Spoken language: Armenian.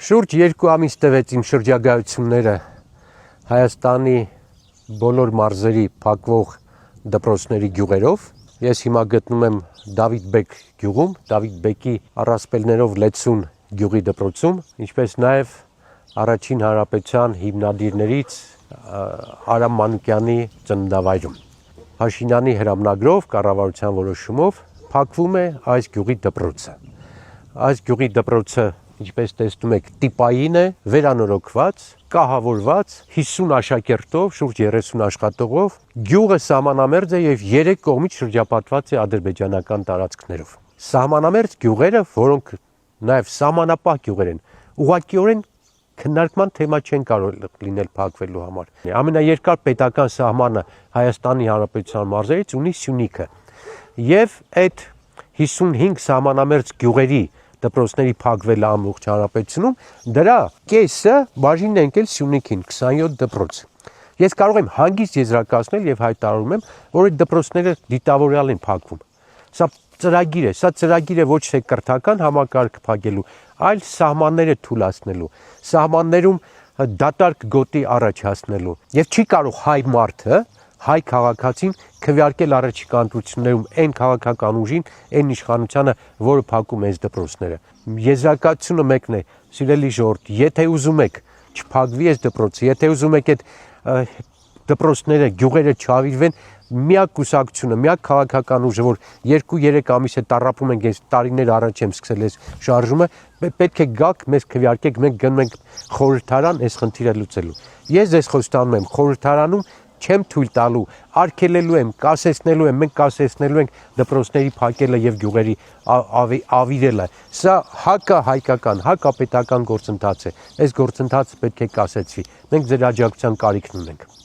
Շուրջ 2 ամիս տևեց իմ շրջագայությունները Հայաստանի բոլոր մարզերի փակվող դպրոցների գյուղերով։ Ես հիմա գտնում եմ Դավիթ Բեկ գյուղում, Դավիթ Բեկի առասպելներով լեցուն գյուղի դպրոցում, ինչպես նաև Առաջին հանրապետության հիմնադիրներից Արամ Մանուկյանի ծննդավայրում։ Փաշինյանի հրամանագրով, կառավարության որոշումով փակվում է այս գյուղի դպրոցը։ Այս գյուղի դպրոցը, ինչպես տեսնում եք, տիպային է, վերանորոգված, կահավորված, 50 աշակերտով, շուրջ 30 աշխատողով, գյուղը սահմանամերձ է եւ 3 կողմից շրջապատված է ադրբեջանական տարածքներով։ Սահմանամերձ գյուղերը, որոնք նաեւ սահմանապահ գյուղեր են, ուղղակիորեն քննարկման թեմա չեն կարող լինել փակվելու համար։ Ամենաերկար պետական սահմանը Հայաստանի Հանրապետության մարզերից ունի Սյունիքը։ Եվ այդ 55 սահմանամերձ գյուղերի դպրոցների փակվելը ամբողջ հանրապետությունում, դրա կեսը բաժին է ընկել Սյունիքին, 27 դպրոց։ Ես կարող եմ հանգիստ եզրակացնել եւ հայտարարում եմ, որ այդ դպրոցները դիտավորյալ են փակվում։ Սա ծրագիր է ոչ թե կրթական համակարգ փակելու, այլ սահմանները թուլացնելու, սահմաններում դատարկ գոտի առաջ հասնելու։ Եվ չի կարող հայ մարդը, հայ քաղաքացին քվեարկել առաջիկա ընտրություններում այն քաղաքական ուժին, այն իշխանությանը, որը փակում է այս դպրոցները։ Եզրակացությունը մեկն է, սիրելի ժողովուրդ, եթե ուզում եք չփակվի այս դպրոցը, եթե ուզում եք այդ դպրոցները, գյուղերը չավիրվեն, միակ կուսակցությունը, միակ քաղաքական ուժը, որ 2-3 ամիս է տառապում ենք, այս տարիներ առաջ եմ սկսել այս շարժումը, պետք է գաք, մեզ քվեարկեք, մենք գնում ենք խորհրդարան այս խնդիրը լուծելու։ Ես ձեզ խոստանում եմ, խորհրդարանում չեմ թույլ տալու, արգելելու եմ, կասեցնելու եմ, մենք կասեցնելու ենք դպրոցների փակելը եւ գյուղերի ավիրելը։ Սա հակահայկական, հակապետական գործընթաց է։ Այս գործընթացը պետք է կասեցվի։ Մենք ձեր աջակցության կարիքն ունենք։